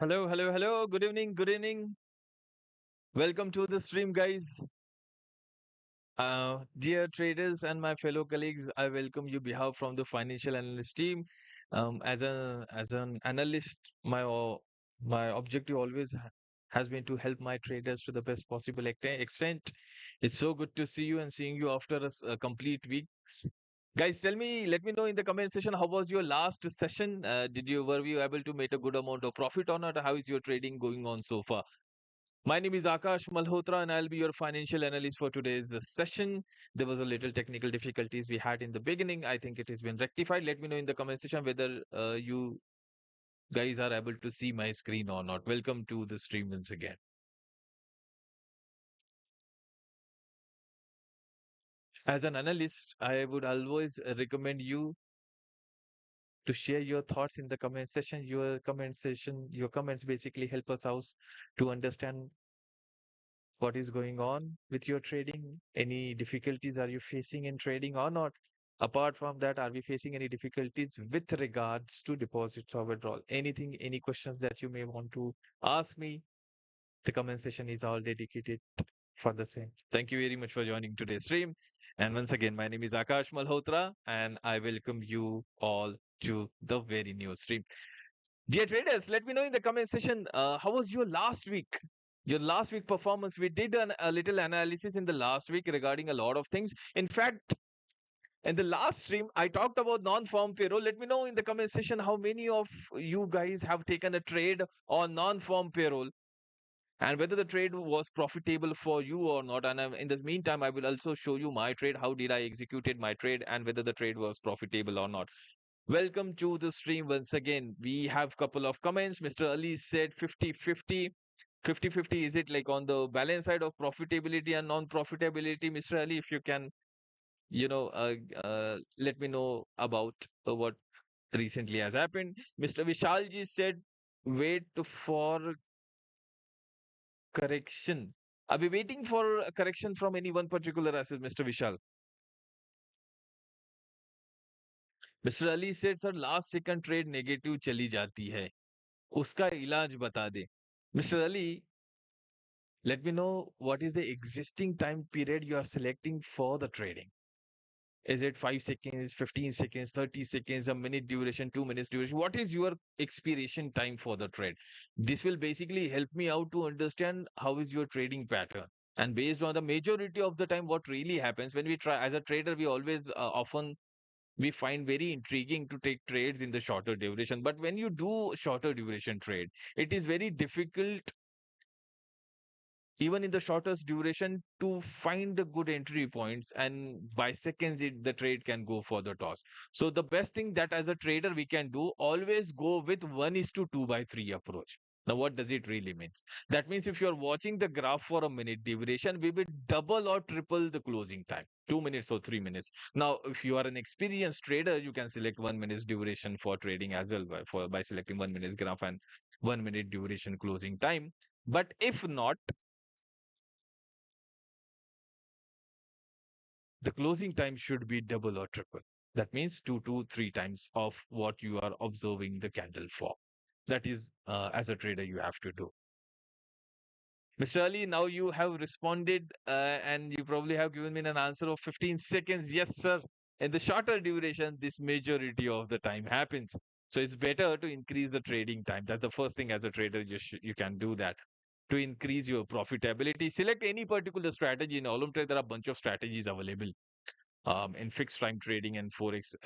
Hello, hello, hello. Good evening, good evening. Welcome to the stream, guys. Dear traders and my fellow colleagues, I welcome you behalf from the financial analyst team. As an analyst, my objective always has been to help my traders to the best possible extent. It's so good to see you and seeing you after a complete week. Guys, let me know in the comment section how was your last session? Were you able to make a good amount of profit or not? How is your trading going on so far? My name is Akash Malhotra, and I'll be your financial analyst for today's session. There was a little technical difficulties we had in the beginning. I think it has been rectified. Let me know in the comment section whether you guys are able to see my screen or not. Welcome to the stream once again. As an analyst, I would always recommend you to share your thoughts in the comment section. Your comments basically help us out to understand what is going on with your trading. Any difficulties are you facing in trading or not? Apart from that, are we facing any difficulties with regards to deposits or withdrawal? Anything, any questions that you may want to ask me? The comment section is all dedicated for the same. Thank you very much for joining today's stream. And once again, my name is Akash Malhotra, and I welcome you all to the very new stream. Dear traders, let me know in the comment section how was your last week? Your last week performance. We did a little analysis in the last week regarding a lot of things. In fact, in the last stream, I talked about non-farm payroll. Let me know in the comment section how many of you guys have taken a trade on non-farm payroll and whether the trade was profitable for you or not. And in the meantime, I will also show you my trade. How did I executed my trade and whether the trade was profitable or not. Welcome to the stream once again. We have couple of comments. Mr. Ali said 50-50. 50-50, is it like on the balance side of profitability and non-profitability? Mr. Ali, if you can, let me know about what recently has happened. Mr. Vishalji said, wait for correction. Are we waiting for a correction from any one particular asset, Mr. Vishal? Mr. Ali said, sir, last second trade negative चली जाती है. उसका इलाज बता दे. Mr. Ali, let me know what is the existing time period you are selecting for the trading. Is it 5 seconds, 15 seconds, 30 seconds, a minute duration, 2 minutes duration? What is your expiration time for the trade? This will basically help me out to understand how is your trading pattern. And based on the majority of the time, what really happens when we try as a trader, we always often we find very intriguing to take trades in the shorter duration. But when you do shorter duration trade, it is very difficult even in the shortest duration to find the good entry points, and by seconds the trade can go for the toss. So the best thing that as a trader we can do, always go with 1:2/3 approach. Now what does it really mean? That means if you're watching the graph for a minute duration, we will double or triple the closing time, 2 minutes or 3 minutes. Now if you are an experienced trader, you can select 1 minute duration for trading as well by selecting 1 minute graph and 1 minute duration closing time. But if not, the closing time should be double or triple. That means two to three times of what you are observing the candle for. That is, as a trader, you have to do. Mr. Ali, now you have responded and you probably have given me an answer of 15 seconds. Yes, sir. In the shorter duration, this majority of the time happens. So it's better to increase the trading time. That's the first thing as a trader you can do that to increase your profitability. Select any particular strategy. In Olymptrade, there are a bunch of strategies available in fixed time trading and forex.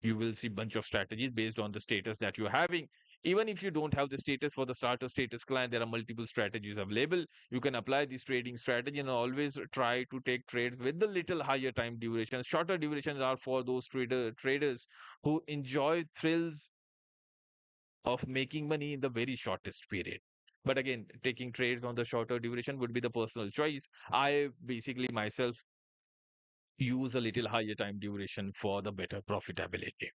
You will see bunch of strategies based on the status that you're having. Even if you don't have the status for the starter status client, there are multiple strategies available. You can apply this trading strategy and always try to take trades with the little higher time duration. Shorter durations are for those traders who enjoy thrills of making money in the very shortest period. But again, taking trades on the shorter duration would be the personal choice. I basically myself use a little higher time duration for the better profitability.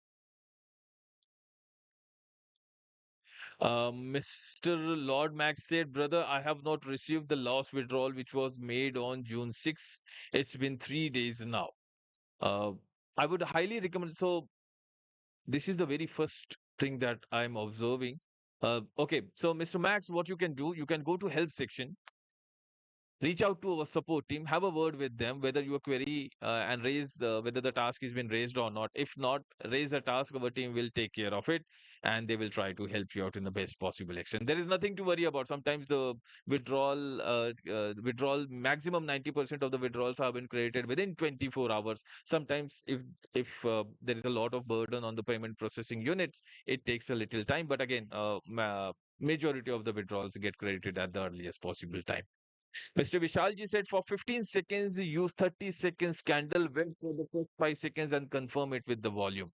Mr. Lord Max said, brother, I have not received the last withdrawal which was made on June 6th. It's been 3 days now. Uh, I would highly recommend. So, this is the very first thing that I'm observing. Okay, so Mr. Max, what you can do, you can go to help section, reach out to our support team, have a word with them whether your query and raise whether the task has been raised or not. If not, raise a task, our team will take care of it, and they will try to help you out in the best possible action. There is nothing to worry about. Sometimes the withdrawal maximum 90% of the withdrawals have been created within 24 hours. Sometimes if there is a lot of burden on the payment processing units, it takes a little time, but again, majority of the withdrawals get credited at the earliest possible time. Mr. Vishalji said for 15 seconds, use 30 seconds candle, wait for the first 5 seconds and confirm it with the volume.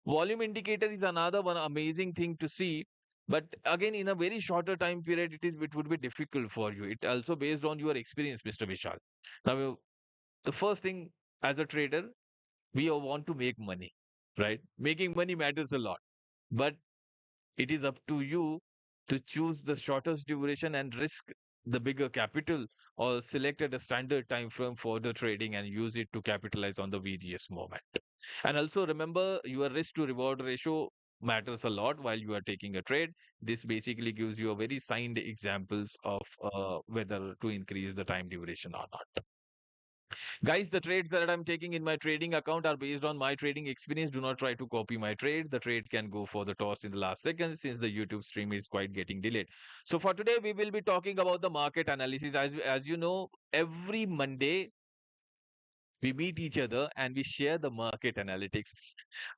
Volume indicator is another one amazing thing to see. But again, in a very shorter time period, it would be difficult for you. It also based on your experience, Mr. Vishal. Now, the first thing as a trader, we all want to make money, right? Making money matters a lot. But it is up to you to choose the shortest duration and risk the bigger capital, or select a standard time frame for the trading and use it to capitalize on the VDS moment. And also remember, your risk to reward ratio matters a lot while you are taking a trade. This basically gives you a very signed examples of whether to increase the time duration or not. Guys, the trades that I'm taking in my trading account are based on my trading experience. Do not try to copy my trade. The trade can go for the toss in the last second since the YouTube stream is quite getting delayed. So for today, we will be talking about the market analysis. As you know, every Monday we meet each other and we share the market analytics.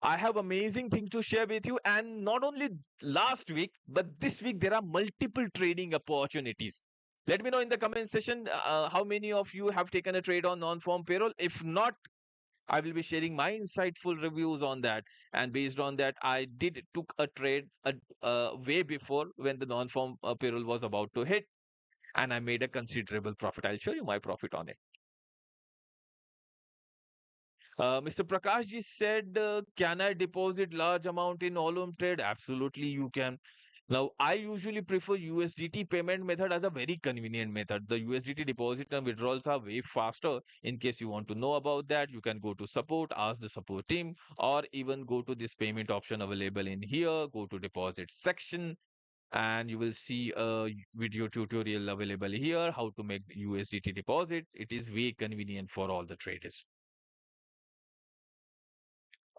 I have amazing thing to share with you. And not only last week, but this week there are multiple trading opportunities. Let me know in the comment section how many of you have taken a trade on non-farm payroll. If not, I will be sharing my insightful reviews on that. And based on that, I did took a trade way before when the non-farm payroll was about to hit, and I made a considerable profit. I'll show you my profit on it. Mr. Prakash ji said, can I deposit large amount in Olymptrade? Absolutely, you can. Now, I usually prefer USDT payment method as a very convenient method. The USDT deposit and withdrawals are way faster. In case you want to know about that, you can go to support, ask the support team, or even go to this payment option available in here, go to deposit section, and you will see a video tutorial available here, how to make USDT deposit. It is way convenient for all the traders.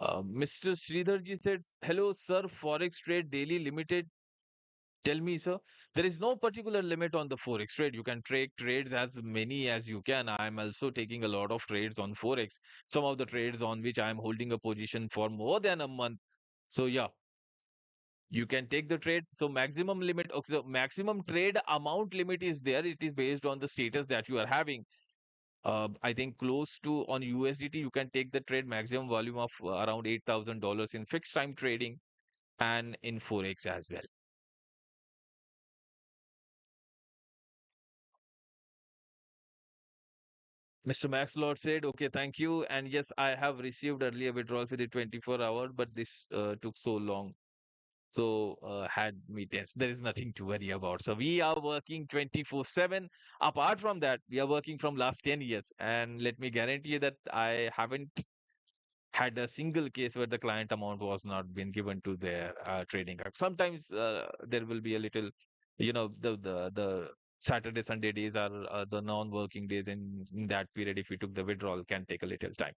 Mr. Sridharji said, hello, sir, Forex trade daily limited. Tell me, sir. There is no particular limit on the Forex trade. You can take trades as many as you can. I'm also taking a lot of trades on Forex. Some of the trades on which I'm holding a position for more than a month. So, yeah, you can take the trade. So, maximum limit, okay, so maximum trade amount limit is there. It is based on the status that you are having. I think close to on USDT, you can take the trade maximum volume of around $8,000 in fixed time trading and in Forex as well. Mr. Max Lord said, okay, thank you. And yes, I have received earlier withdrawals within 24 hours, but this took so long. So had me tense. There is nothing to worry about. So we are working 24/7. Apart from that, we are working from last 10 years. And let me guarantee you that I haven't had a single case where the client amount was not been given to their trading account. Sometimes there will be a little, the Saturday, Sunday days are the non-working days. In that period, if you took the withdrawal, can take a little time.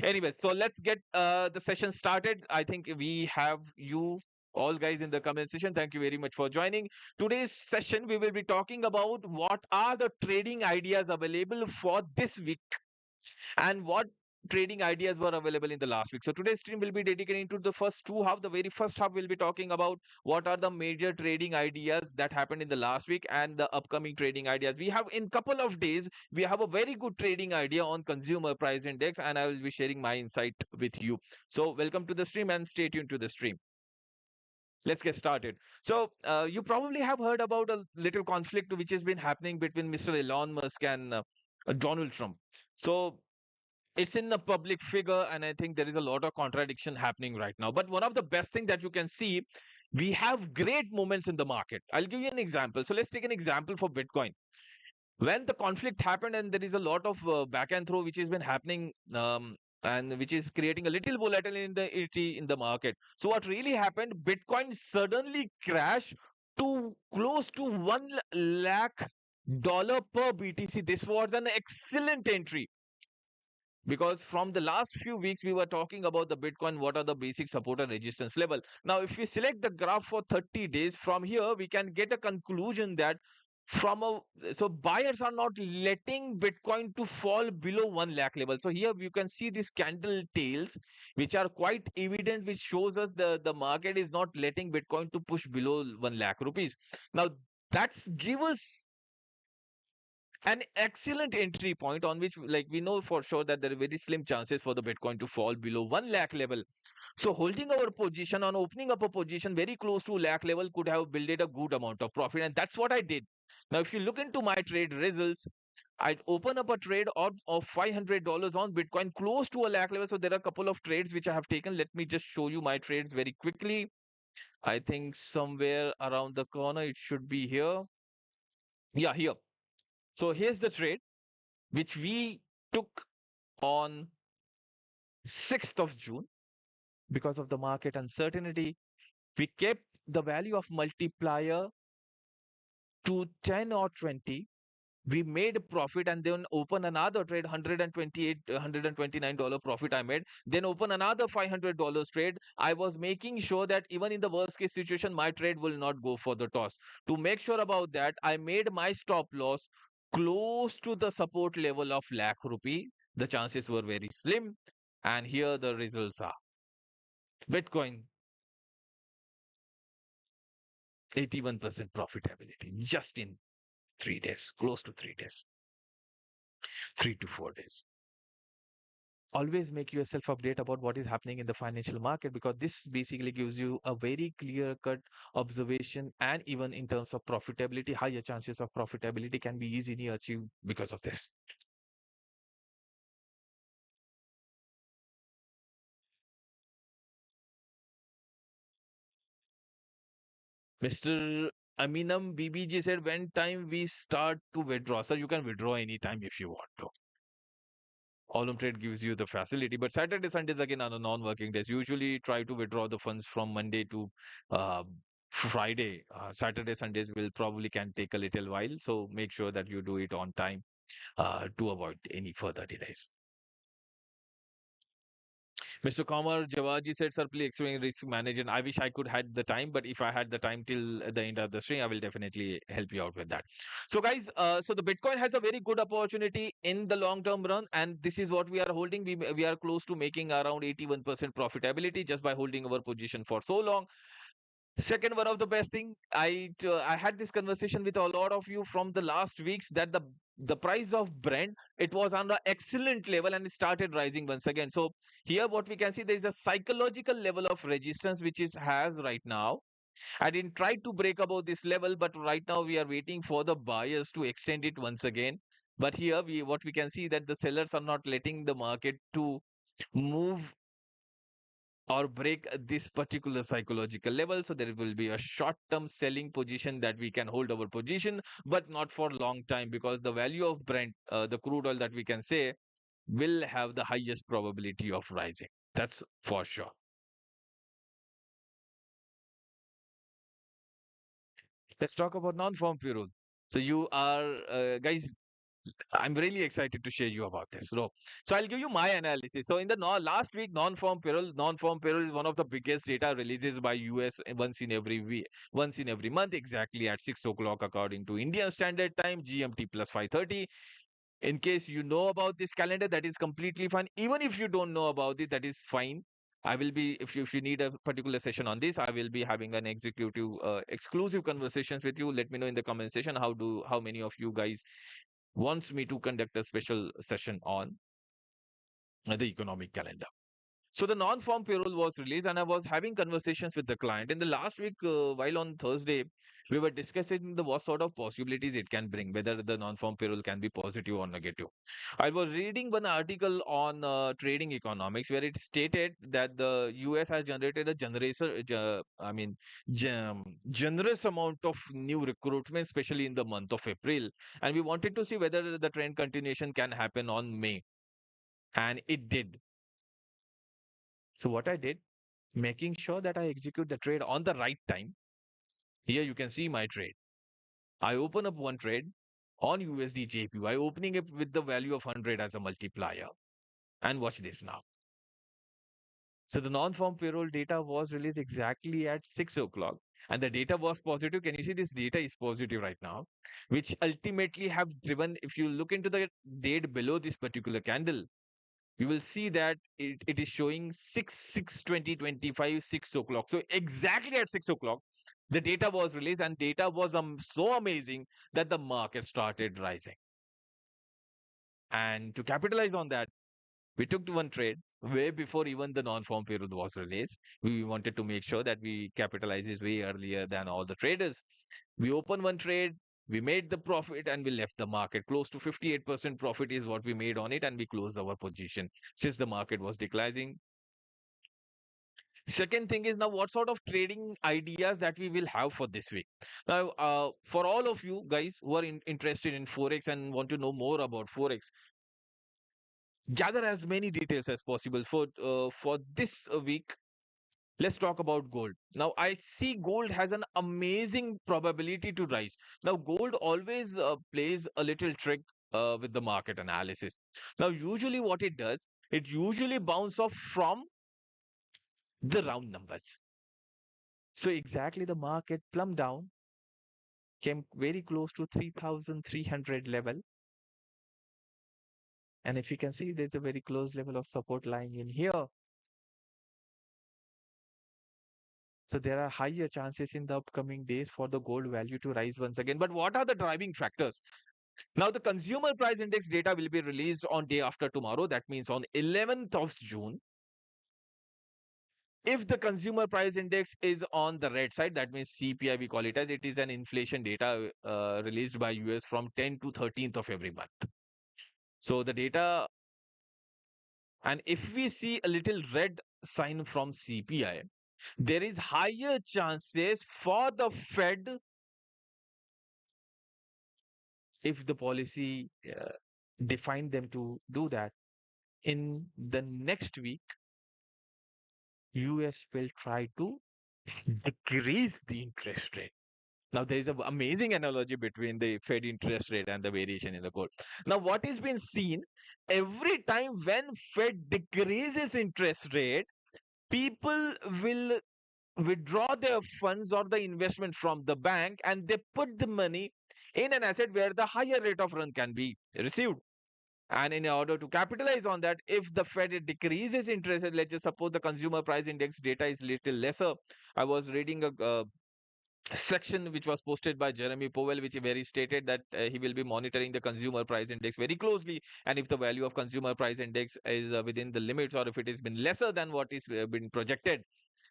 Anyway, so let's get the session started. I think we have you all guys in the comment section. Thank you very much for joining. Today's session, we will be talking about what are the trading ideas available for this week and what trading ideas were available in the last week. So today's stream will be dedicated to the first two half. The very first half will be talking about what are the major trading ideas that happened in the last week and the upcoming trading ideas. We have in couple of days, we have a very good trading idea on consumer price index, and I will be sharing my insight with you. So welcome to the stream and stay tuned to the stream. Let's get started. So, you probably have heard about a little conflict which has been happening between Mr. Elon Musk and Donald Trump. So, it's in a public figure, and I think there is a lot of contradiction happening right now. But one of the best thing that you can see, we have great moments in the market. I'll give you an example. So, let's take an example for Bitcoin. When the conflict happened and there is a lot of back and throw which has been happening, and which is creating a little volatility in the market. So what really happened, Bitcoin suddenly crashed to close to 1 lakh dollar per BTC. This was an excellent entry because from the last few weeks we were talking about the Bitcoin, what are the basic support and resistance level. Now if we select the graph for 30 days, from here we can get a conclusion that from a so buyers are not letting Bitcoin to fall below 1 lakh level. So here you can see these candle tails which are quite evident, which shows us the market is not letting Bitcoin to push below 1 lakh rupees. Now that's give us an excellent entry point on which, like, we know for sure that there are very slim chances for the Bitcoin to fall below 1 lakh level. So holding our position on opening up a position very close to lakh level could have built a good amount of profit, and that's what I did. Now if you look into my trade results, I'd open up a trade of $500 on Bitcoin close to a lakh level. So there are a couple of trades which I have taken. Let me just show you my trades very quickly. I think somewhere around the corner it should be here. Yeah, here. So here's the trade which we took on 6th of June. Because of the market uncertainty, we kept the value of multiplier to 10 or 20. We made a profit and then open another trade, 128 $129 profit I made, then open another $500 trade. I was making sure that even in the worst case situation my trade will not go for the toss. To make sure about that, I made my stop loss close to the support level of lakh rupee. The chances were very slim, and here the results are: Bitcoin 81% profitability just in 3 days, close to 3 days, 3 to 4 days. Always make yourself update about what is happening in the financial market, because this basically gives you a very clear cut observation, and even in terms of profitability, higher chances of profitability can be easily achieved because of this. Mr. Aminam BBG said, when time we start to withdraw? Sir, you can withdraw anytime if you want to. Olymptrade gives you the facility, but Saturday, Sundays again are the non-working days. Usually try to withdraw the funds from Monday to uh, Friday. Saturday, Sundays will probably can take a little while, so make sure that you do it on time to avoid any further delays. Mr. Kamar Jawaji said, "Sir, please explain risk management. I wish I could had the time, but if I had the time till the end of the stream, I will definitely help you out with that." So, guys, so the Bitcoin has a very good opportunity in the long term run, and this is what we are holding. We are close to making around 81% profitability just by holding our position for so long. Second, one of the best thing, I had this conversation with a lot of you from the last weeks that the price of Brent, it was on an excellent level and it started rising once again. So here what we can see, there is a psychological level of resistance which is has right now. I didn't try to break above this level, but right now we are waiting for the buyers to extend it once again. But here we what we can see that the sellers are not letting the market to move or break this particular psychological level. So there will be a short term selling position that we can hold our position, but not for long time, because the value of Brent, the crude oil that we can say, will have the highest probability of rising. That's for sure. Let's talk about non-farm payroll. So you are guys, I'm really excited to share you about this. So I'll give you my analysis. So in the last week, non-farm payroll is one of the biggest data releases by US once in every week, once in every month, exactly at 6 o'clock according to Indian Standard Time, GMT plus 5:30. In case you know about this calendar, that is completely fine. Even if you don't know about it, that is fine. I will be, if you need a particular session on this, I will be having an executive exclusive conversations with you. Let me know in the comment section how many of you guys wants me to conduct a special session on the economic calendar. So the non-farm payroll was released, and I was having conversations with the client. In the last week, while on Thursday, we were discussing the what sort of possibilities it can bring, whether the non-farm payroll can be positive or negative. I was reading one article on trading economics where it stated that the US has generated a generous amount of new recruitment, especially in the month of April, and we wanted to see whether the trend continuation can happen on May, and it did. So what I did, making sure that I execute the trade on the right time, Here you can see my trade. I open up one trade on USD JPY, opening it with the value of 100 as a multiplier. And watch this now. So the non-farm payroll data was released exactly at 6 o'clock. And the data was positive. Can you see this data is positive right now? Which ultimately have driven, if you look into the date below this particular candle, you will see that it is showing 6 2025 6 o'clock. So exactly at 6 o'clock, the data was released and data was so amazing that the market started rising. And to capitalize on that, we took one trade way before even the non-farm payroll was released. We wanted to make sure that we capitalize this way earlier than all the traders. We opened one trade, we made the profit, and we left the market. Close to 58% profit is what we made on it, and we closed our position since the market was declining. Second thing is, now what sort of trading ideas that we will have for this week. Now, for all of you guys who are interested in Forex and want to know more about Forex, gather as many details as possible for this week. Let's talk about gold. Now, I see gold has an amazing probability to rise. Now, gold always plays a little trick with the market analysis. Now, usually what it does, it usually bounce off from the round numbers. So exactly the market plumbed down, came very close to 3,300 level. And if you can see, there's a very close level of support lying in here. So there are higher chances in the upcoming days for the gold value to rise once again. But what are the driving factors? Now, the consumer price index data will be released on day after tomorrow. That means on 11th of June. If the consumer price index is on the red side, that means CPI, we call it as it is an inflation data released by US from 10th to 13th of every month. So the data, and if we see a little red sign from CPI, there is higher chances for the Fed, if the policy defined them to do that, in the next week, US will try to decrease the interest rate. Now, there is an amazing analogy between the Fed interest rate and the variation in the gold. Now, what is being seen, every time when Fed decreases interest rate, people will withdraw their funds or the investment from the bank and they put the money in an asset where the higher rate of run can be received. And in order to capitalize on that, if the Fed decreases interest rate, let's just suppose the consumer price index data is little lesser. I was reading a section which was posted by Jeremy Powell, which very stated that he will be monitoring the consumer price index very closely, and if the value of consumer price index is within the limits or if it has been lesser than what is been projected,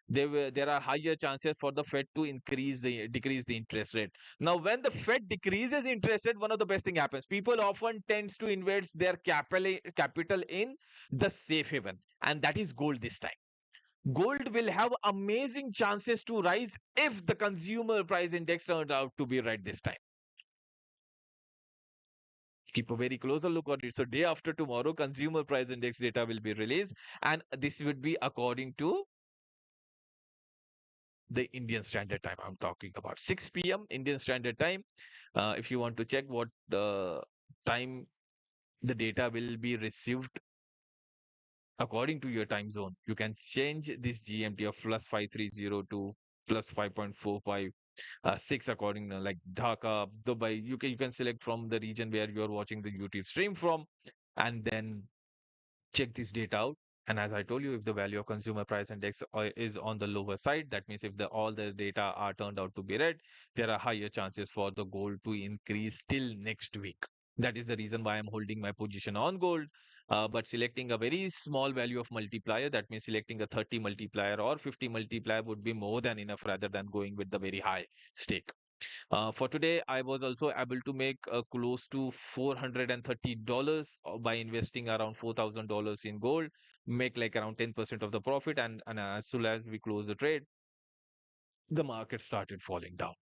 there are higher chances for the Fed to decrease the interest rate. Now, when the Fed decreases interest rate, one of the best thing happens. People often tends to invest their capital in the safe haven, and that is gold this time. Gold will have amazing chances to rise if the consumer price index turns out to be right this time. Keep a very closer look on it. So day after tomorrow, consumer price index data will be released, and this would be according to the Indian Standard Time. I'm talking about 6 p.m. Indian Standard Time. If you want to check what time the data will be received according to your time zone, you can change this GMT of plus 5302 to plus 5.45 6 according to like Dhaka, Dubai. You can select from the region where you are watching the YouTube stream from, and then check this data out. And as I told you, if the value of consumer price index is on the lower side, that means if all the data are turned out to be red, there are higher chances for the gold to increase till next week. That is the reason why I'm holding my position on gold. But selecting a very small value of multiplier, that means selecting a 30 multiplier or 50 multiplier would be more than enough rather than going with the very high stake. For today, I was also able to make close to $430 by investing around $4,000 in gold, make like around 10% of the profit. And as soon as we close the trade, the market started falling down.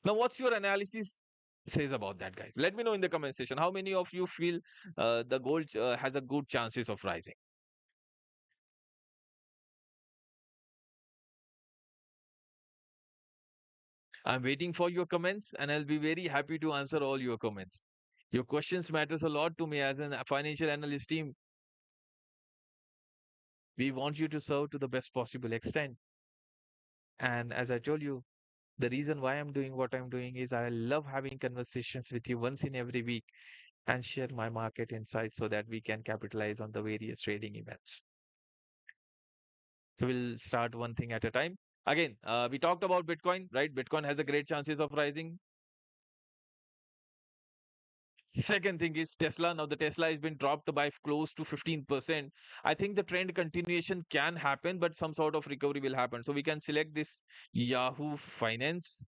Now, what's your analysis says about that, guys? Let me know in the comment section. How many of you feel the gold has a good chances of rising? I'm waiting for your comments and I'll be very happy to answer all your comments. Your questions matters a lot to me as a financial analyst team. We want you to serve to the best possible extent. And as I told you, the reason why I'm doing what I'm doing is I love having conversations with you once in every week and share my market insights so that we can capitalize on the various trading events. So we'll start one thing at a time. Again, we talked about Bitcoin, right? Bitcoin has a great chances of rising. Second thing is Tesla. Now the Tesla has been dropped by close to 15%. I think the trend continuation can happen, but some sort of recovery will happen. So we can select this Yahoo Finance.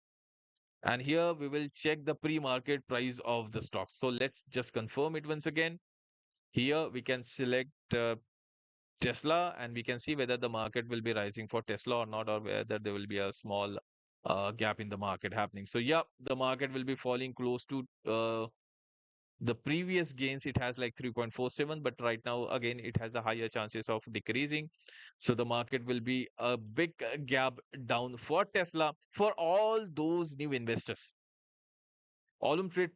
And here we will check the pre-market price of the stocks. So let's just confirm it once again. Here we can select Tesla and we can see whether the market will be rising for Tesla or not, or whether there will be a small gap in the market happening. So yeah, the market will be falling close to the previous gains. It has like 3.47, but right now again it has a higher chances of decreasing. So the market will be a big gap down for Tesla for all those new investors. Olymptrade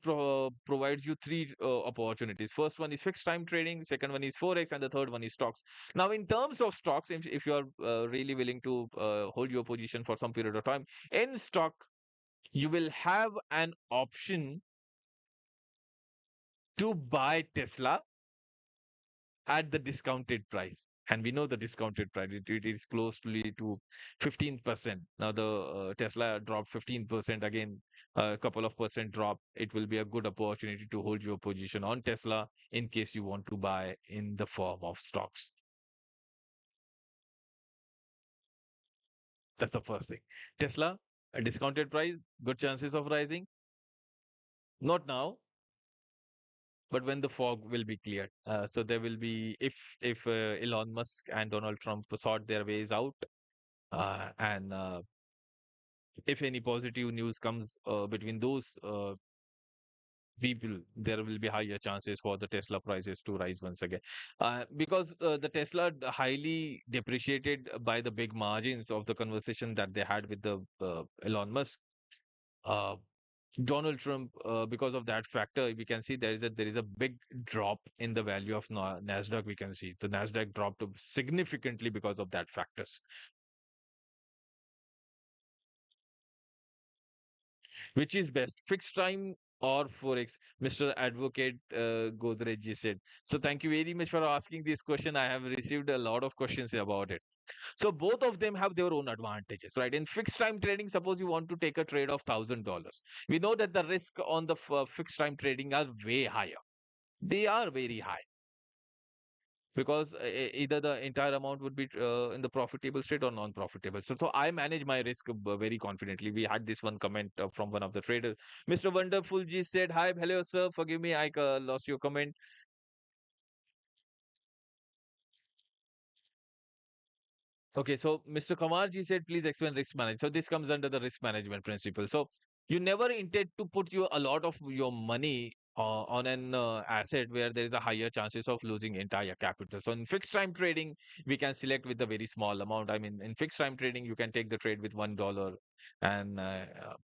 provides you three opportunities. First one is fixed time trading, second one is forex, and the third one is stocks. Now, in terms of stocks, if you are really willing to hold your position for some period of time in stock, you will have an option to buy Tesla at the discounted price. And we know the discounted price, it is closely to 15%. Now, the Tesla dropped 15% again, a couple of percent drop. It will be a good opportunity to hold your position on Tesla in case you want to buy in the form of stocks. That's the first thing. Tesla, a discounted price, good chances of rising. Not now, but when the fog will be cleared. So there will be, if Elon Musk and Donald Trump sort their ways out, and if any positive news comes between those people, there will be higher chances for the Tesla prices to rise once again. Because the Tesla highly depreciated by the big margins of the conversation that they had with the Elon Musk. Uh, Donald Trump, because of that factor, we can see there is a big drop in the value of Nasdaq. We can see the Nasdaq dropped significantly because of that factors. Which is best, fixed time or forex? Mr. Advocate Godrej said. So thank you very much for asking this question. I have received a lot of questions about it. So both of them have their own advantages, right? In fixed time trading, suppose you want to take a trade of $1,000. We know that the risk on the fixed time trading are way higher. They are very high because either the entire amount would be in the profitable state or non-profitable. So I manage my risk very confidently. We had this one comment from one of the traders. Mr. Wonderful G said, "Hi, hello, sir. Forgive me, I lost your comment." Okay, so Mr. Kamarji said, please explain risk management. So this comes under the risk management principle. So you never intend to put a lot of your money on an asset where there is a higher chances of losing entire capital. So in fixed time trading, we can select with a very small amount. I mean, in fixed time trading, you can take the trade with $1 and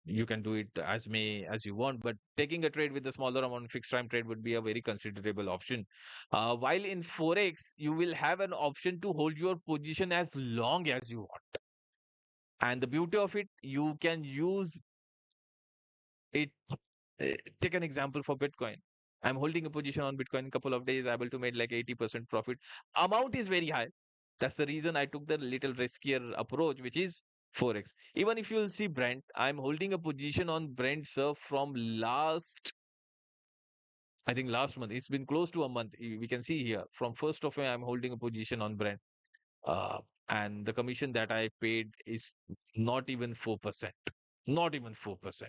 you can do it as many as you want. But taking a trade with a smaller amount, fixed time trade would be a very considerable option. While in Forex, you will have an option to hold your position as long as you want. And the beauty of it, you can use it. Take an example for Bitcoin. I'm holding a position on Bitcoin in a couple of days, able to make like 80% profit. Amount is very high. That's the reason I took the little riskier approach, which is Forex. Even if you'll see Brent, I'm holding a position on Brent, sir, from I think last month. It's been close to a month. We can see here from 1st of May, I'm holding a position on Brent. uh, and the commission that I paid is not even 4%. Not even 4%.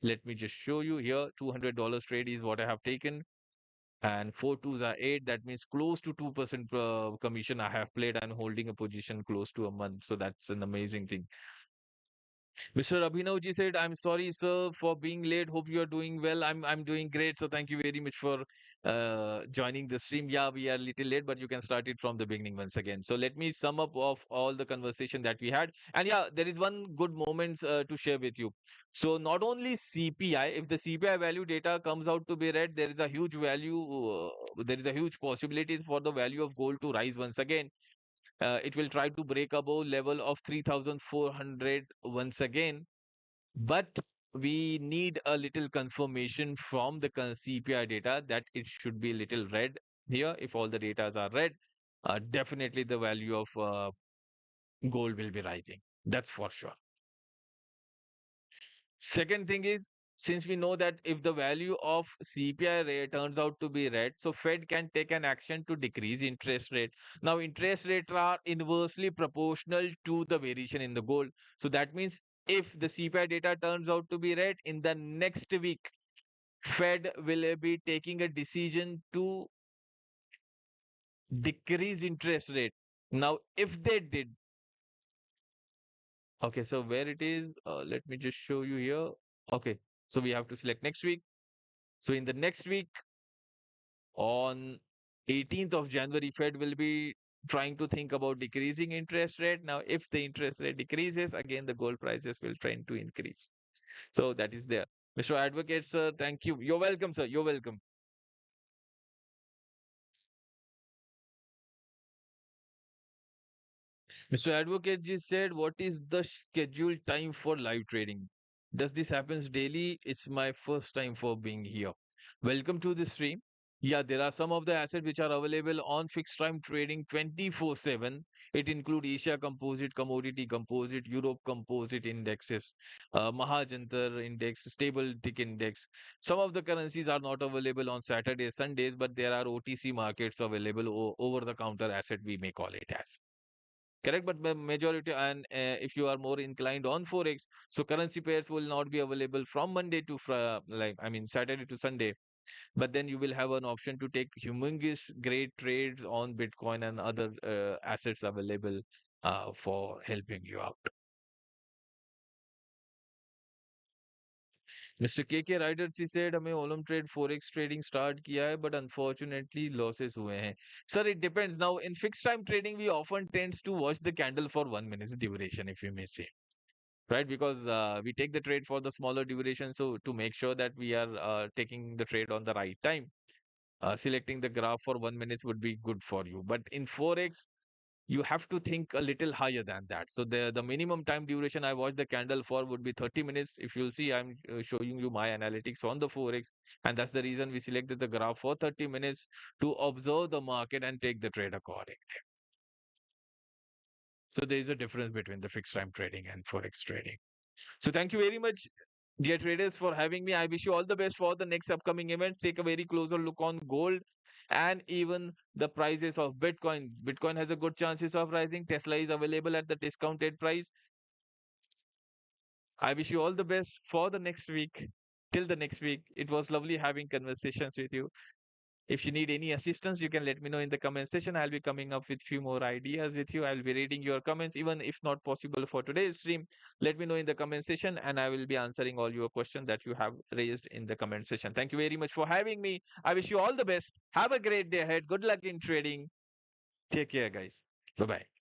Let me just show you here. $200 trade is what I have taken, and 4 twos are 8. That means close to 2% commission I have played and holding a position close to a month. So that's an amazing thing. Mr. Abhinavji said, "I'm sorry, sir, for being late. Hope you are doing well." I'm doing great. So thank you very much for joining the stream. Yeah, we are a little late, but you can start it from the beginning once again. So let me sum up of all the conversation that we had. And yeah, there is one good moment to share with you. So not only CPI, if the CPI value data comes out to be red, there is a huge value, there is a huge possibility for the value of gold to rise once again. It will try to break above level of 3,400 once again, but we need a little confirmation from the CPI data that it should be little red here. If all the data are red, definitely the value of gold will be rising. That's for sure. Second thing is, since we know that if the value of CPI rate turns out to be red, so Fed can take an action to decrease interest rate. Now, interest rates are inversely proportional to the variation in the gold. So that means if the CPI data turns out to be red in the next week, Fed will be taking a decision to decrease interest rate. Now, if they did, okay, so where it is, let me just show you here. Okay, so we have to select next week. So in the next week, on 18th of January, Fed will be trying to think about decreasing interest rate. Now, if the interest rate decreases, again, the gold prices will tend to increase. So that is there. Mr. Advocate, sir, thank you. You're welcome, sir. You're welcome. Mr. Advocate just said, what is the scheduled time for live trading? Does this happens daily? It's my first time for being here. Welcome to the stream. Yeah, there are some of the assets which are available on fixed time trading 24/7. It include Asia Composite, Commodity Composite, Europe Composite indexes, Mahajantar Index, Stable Tick Index. Some of the currencies are not available on Saturdays, Sundays, but there are OTC markets available, over the counter asset, we may call it as. Correct, but majority, and if you are more inclined on forex, so currency pairs will not be available from Monday to Saturday to Sunday. But then you will have an option to take humongous great trades on Bitcoin and other assets available for helping you out. Mr. KK Riders, he said, हमें Olymptrade forex trading start किया है, but unfortunately losses हुए हैं. Sir, it depends. Now, in fixed time trading, we often tends to watch the candle for 1 minute's duration, if you may say, right? Because we take the trade for the smaller duration, so to make sure that we are taking the trade on the right time, selecting the graph for 1 minute would be good for you. But in forex, you have to think a little higher than that. So the minimum time duration I watch the candle for would be 30 minutes. If you'll see, I'm showing you my analytics on the forex, and that's the reason we selected the graph for 30 minutes to observe the market and take the trade according. So there is a difference between the fixed time trading and forex trading. So thank you very much, dear traders, for having me. I wish you all the best for the next upcoming event. Take a very closer look on gold and even the prices of Bitcoin. Bitcoin has a good chances of rising. Tesla is available at the discounted price. I wish you all the best for the next week. Till the next week, it was lovely having conversations with you. If you need any assistance, you can let me know in the comment section. I'll be coming up with few more ideas with you. I'll be reading your comments, even if not possible for today's stream. Let me know in the comment section, and I will be answering all your questions that you have raised in the comment section. Thank you very much for having me. I wish you all the best. Have a great day ahead. Good luck in trading. Take care, guys. Bye bye.